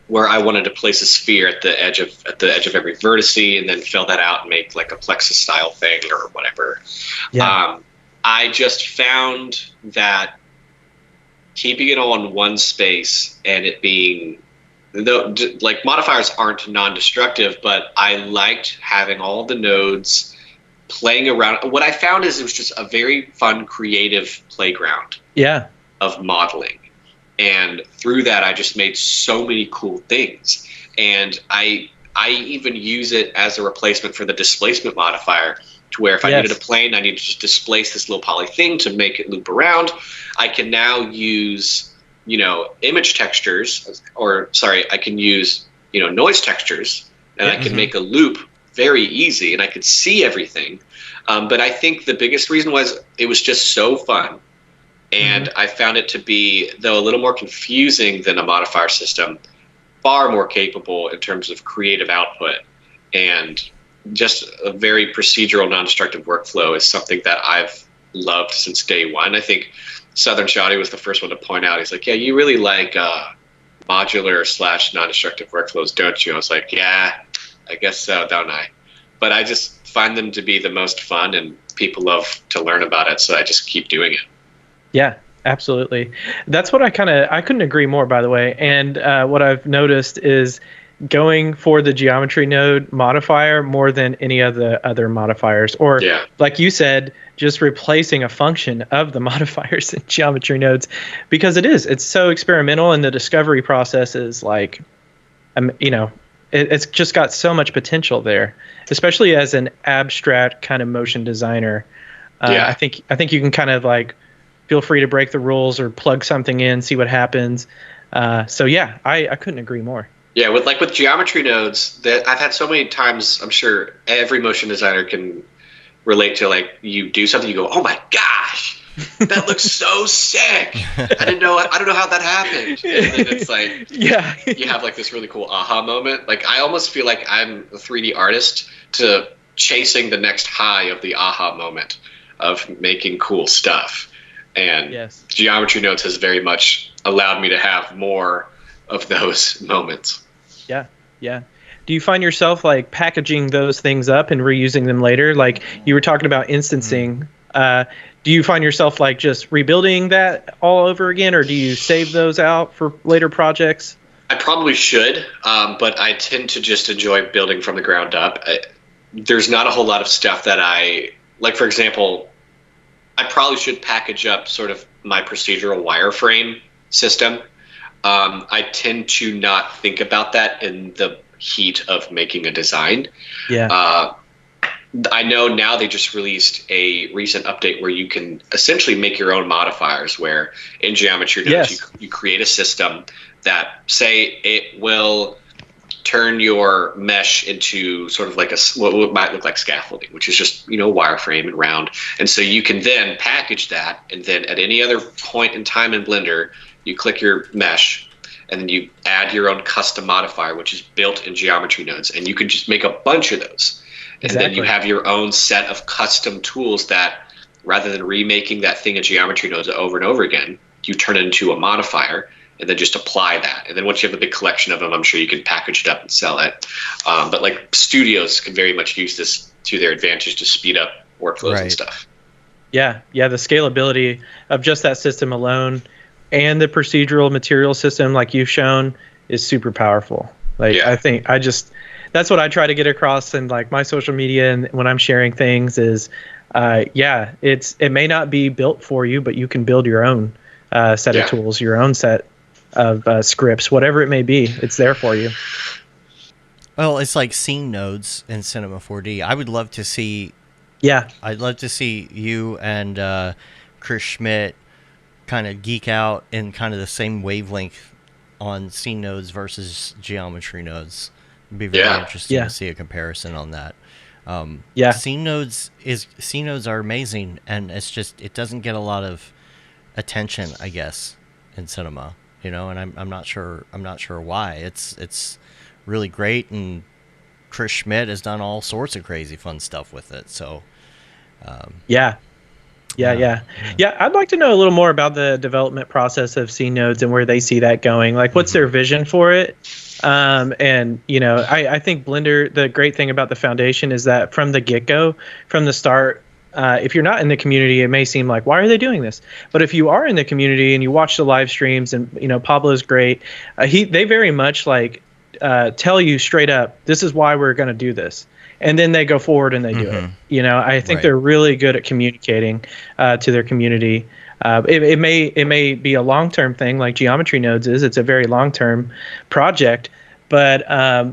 where I wanted to place a sphere at the edge of every vertice, and then fill that out and make like a plexus style thing or whatever. Yeah. I just found that keeping it all in one space and it being, though, like modifiers aren't non-destructive, but I liked having all the nodes playing around. What I found is it was just a very fun, creative playground. Yeah. Of modeling, and through that, I just made so many cool things. And I even use it as a replacement for the displacement modifier. To where if I needed a plane, I needed to just displace this little poly thing to make it loop around. I can now use, image textures, I can use, noise textures, and I can make a loop very easy, and I could see everything. But I think the biggest reason was it was just so fun. And I found it to be, though a little more confusing than a modifier system, far more capable in terms of creative output, and just a very procedural, non-destructive workflow is something that I've loved since day one. I think Southern Shoddy was the first one to point out. He's like, yeah, you really like modular / non-destructive workflows, don't you? I was like, yeah, I guess so, don't I? But I just find them to be the most fun, and people love to learn about it, so I just keep doing it. Yeah, absolutely. That's what I couldn't agree more, by the way. And what I've noticed is going for the geometry node modifier more than any of the other modifiers, or like you said, just replacing a function of the modifiers in geometry nodes, because it's so experimental, and the discovery process is like, it's just got so much potential there, especially as an abstract kind of motion designer. I think you can kind of like feel free to break the rules or plug something in, see what happens. So yeah, I couldn't agree more. Yeah, with geometry nodes, that I've had so many times, I'm sure every motion designer can relate to, like, you do something, you go, oh my gosh, that looks so sick. I don't know how that happened. And then it's like, you have like this really cool aha moment. Like, I almost feel like I'm a 3D artist to chasing the next high of the aha moment of making cool stuff. And geometry nodes has very much allowed me to have more of those moments. Yeah. Do you find yourself like packaging those things up and reusing them later? Like you were talking about instancing. Do you find yourself like just rebuilding that all over again, or do you save those out for later projects? I probably should, but I tend to just enjoy building from the ground up. There's not a whole lot of stuff that like, for example, I probably should package up sort of my procedural wireframe system. I tend to not think about that in the heat of making a design. I know now they just released a recent update where you can essentially make your own modifiers, where in geometry nodes you create a system that, say, it will turn your mesh into sort of like what might look like scaffolding, which is just, wireframe and round. And so you can then package that, and then at any other point in time in Blender, you click your mesh, and then you add your own custom modifier, which is built in geometry nodes, and you can just make a bunch of those. And then you have your own set of custom tools that, rather than remaking that thing in geometry nodes over and over again, you turn it into a modifier and then just apply that. And then once you have a big collection of them, I'm sure you can package it up and sell it. But like studios can very much use this to their advantage to speed up workflows and stuff. Yeah, the scalability of just that system alone and the procedural material system, like you've shown, is super powerful. Like I think that's what I try to get across in like my social media and when I'm sharing things is, it may not be built for you, but you can build your own set of tools, your own set of scripts, whatever it may be. It's there for you. Well, it's like scene nodes in Cinema 4D. I would love to see. I'd love to see you and Chris Schmidt kind of geek out in kind of the same wavelength on scene nodes versus geometry nodes. It'd be very interesting to see a comparison on that. Scene nodes are amazing, and it's just, it doesn't get a lot of attention, I guess, in cinema. and I'm not sure why. It's really great, and Chris Schmidt has done all sorts of crazy fun stuff with it. So Yeah. I'd like to know a little more about the development process of C nodes and where they see that going. Like, what's their vision for it? And I think Blender, the great thing about the foundation is that from the get-go, from the start, if you're not in the community, it may seem like, why are they doing this? But if you are in the community and you watch the live streams, and Pablo's great, they very much like tell you straight up, this is why we're going to do this. And then they go forward and they do it. I think they're really good at communicating to their community. It may be a long-term thing like Geometry Nodes is. It's a very long-term project, but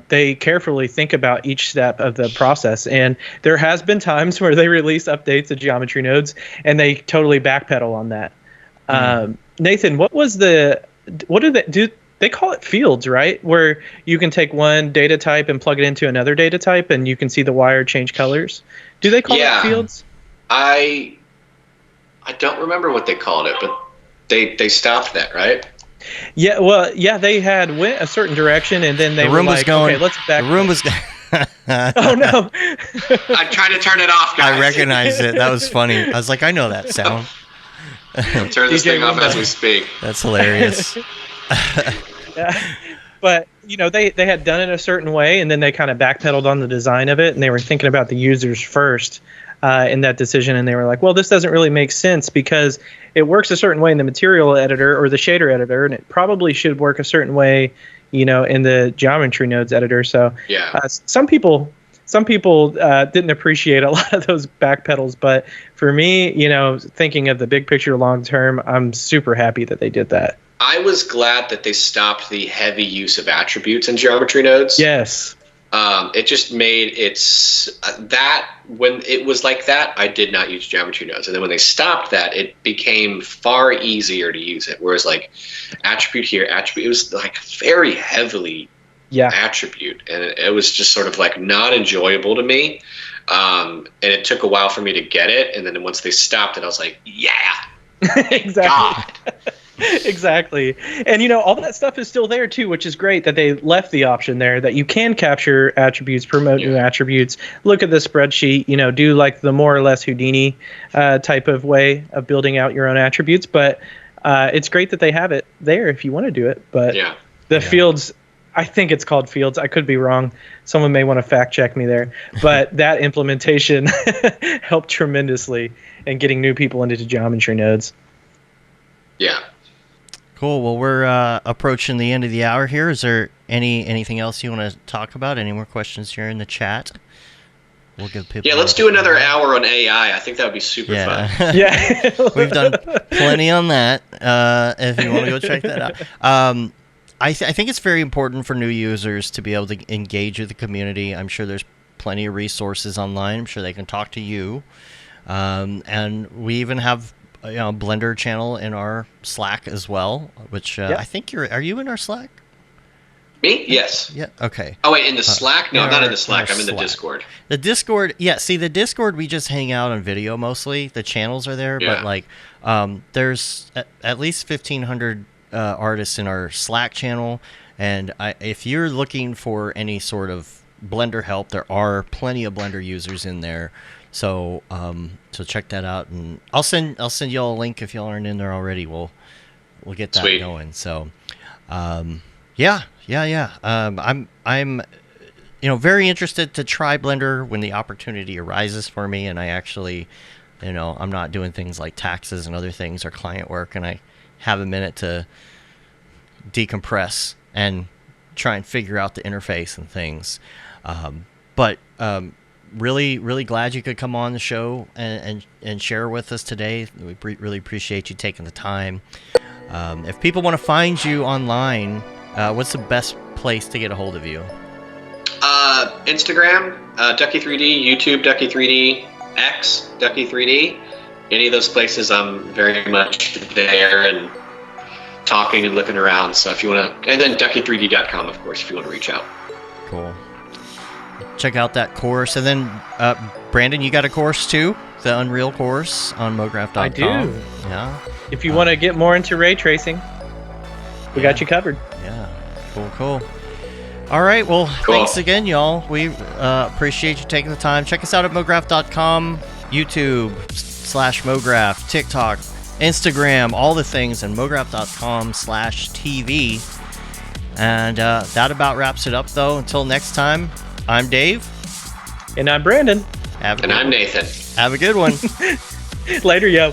they carefully think about each step of the process. And there has been times where they release updates of Geometry Nodes and they totally backpedal on that. Nathan, what do they do? They call it fields, right? Where you can take one data type and plug it into another data type, and you can see the wire change colors. Do they call it fields? I don't remember what they called it, but they stopped that, right? Yeah, well, they went a certain direction, and then they were like, okay, let's back. The room was going. Oh, no. I'm trying to turn it off, guys. I recognized it. That was funny. I was like, I know that sound. Turn this thing off as we speak. That's hilarious. Yeah. But they had done it a certain way, and then they kind of backpedaled on the design of it, and they were thinking about the users first in that decision, and they were like, well, this doesn't really make sense because it works a certain way in the material editor or the shader editor, and it probably should work a certain way in the Geometry Nodes editor. So some people didn't appreciate a lot of those backpedals, but for me, thinking of the big picture long term, I'm super happy that they did that. I was glad that they stopped the heavy use of attributes in Geometry Nodes. Yes. It just made that when it was like that, I did not use Geometry Nodes. And then when they stopped that, it became far easier to use it. Whereas like attribute here, it was like very heavily attribute. And it was just sort of like not enjoyable to me. And it took a while for me to get it. And then once they stopped it, I was like, yeah. Exactly. God. Exactly. And all that stuff is still there too, which is great that they left the option there that you can capture attributes, promote new attributes, look at the spreadsheet, do like the more or less Houdini type of way of building out your own attributes. But it's great that they have it there if you want to do it. But the fields, I think it's called fields. I could be wrong. Someone may want to fact check me there. But that implementation helped tremendously in getting new people into Geometry Nodes. Yeah. Cool. Well, we're approaching the end of the hour here. Is there anything else you want to talk about? Any more questions here in the chat? We'll give people. Yeah, let's do another hour on AI. I think that would be super fun. Yeah, we've done plenty on that. If you want to go check that out. I think it's very important for new users to be able to engage with the community. I'm sure there's plenty of resources online. I'm sure they can talk to you. And we even have Blender channel in our Slack as well, which I think are you in our Slack? Me? Yes. Yeah. Okay. Oh wait, in the Slack? No, not in the Slack. I'm in the Discord. The Discord, see, the Discord we just hang out on video mostly. The channels are there, but like, there's at least 1,500 artists in our Slack channel, and if you're looking for any sort of Blender help, there are plenty of Blender users in there. So so check that out, and I'll send y'all a link if y'all aren't in there already. We'll get that going. So I'm very interested to try Blender when the opportunity arises for me, and I actually I'm not doing things like taxes and other things or client work, and I have a minute to decompress and try and figure out the interface and things. But really, really glad you could come on the show and share with us today. We really appreciate you taking the time. If people want to find you online, what's the best place to get a hold of you? Instagram, Ducky3D, YouTube, Ducky3D, X, Ducky3D. Any of those places, I'm very much there and talking and looking around. So if you want to, and then Ducky3D.com, of course, if you want to reach out. Cool. Check out that course. And then, Brandon, you got a course too? The Unreal course on Mograph.com. I do. Yeah. If you want to get more into ray tracing. we got you covered. Yeah. Cool. All right. Well, thanks again, y'all. We appreciate you taking the time. Check us out at mograph.com, YouTube/Mograph, TikTok, Instagram, all the things, and mograph.com/TV. And that about wraps it up, though. Until next time, I'm Dave. And I'm Brandon. And I'm Nathan. Have a good one. Later, yo.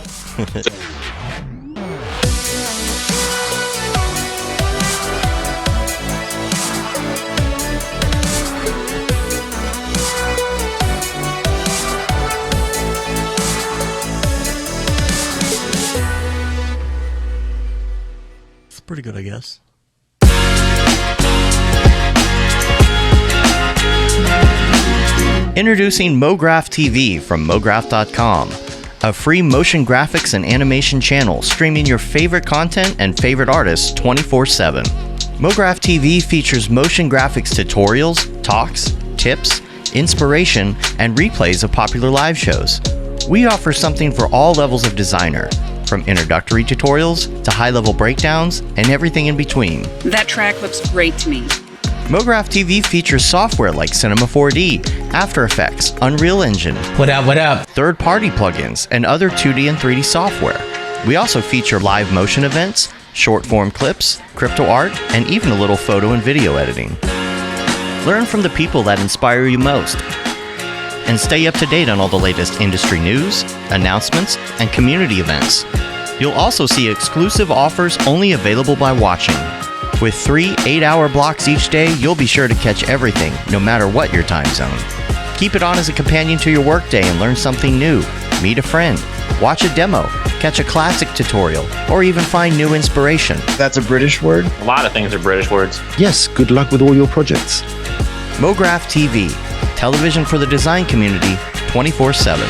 It's pretty good, I guess. Introducing Mograph TV from Mograph.com, a free motion graphics and animation channel streaming your favorite content and favorite artists 24/7. Mograph TV features motion graphics tutorials, talks, tips, inspiration, and replays of popular live shows. We offer something for all levels of designer, from introductory tutorials to high-level breakdowns and everything in between. That track looks great to me. Mograph TV features software like Cinema 4D, After Effects, Unreal Engine, What up? third-party plugins, and other 2D and 3D software. We also feature live motion events, short-form clips, crypto art, and even a little photo and video editing. Learn from the people that inspire you most, and stay up to date on all the latest industry news, announcements, and community events. You'll also see exclusive offers only available by watching. With 3 8-hour blocks each day, you'll be sure to catch everything, no matter what your time zone. Keep it on as a companion to your workday and learn something new. Meet a friend, watch a demo, catch a classic tutorial, or even find new inspiration. That's a British word? A lot of things are British words. Yes, good luck with all your projects. Mograph TV, television for the design community 24/7.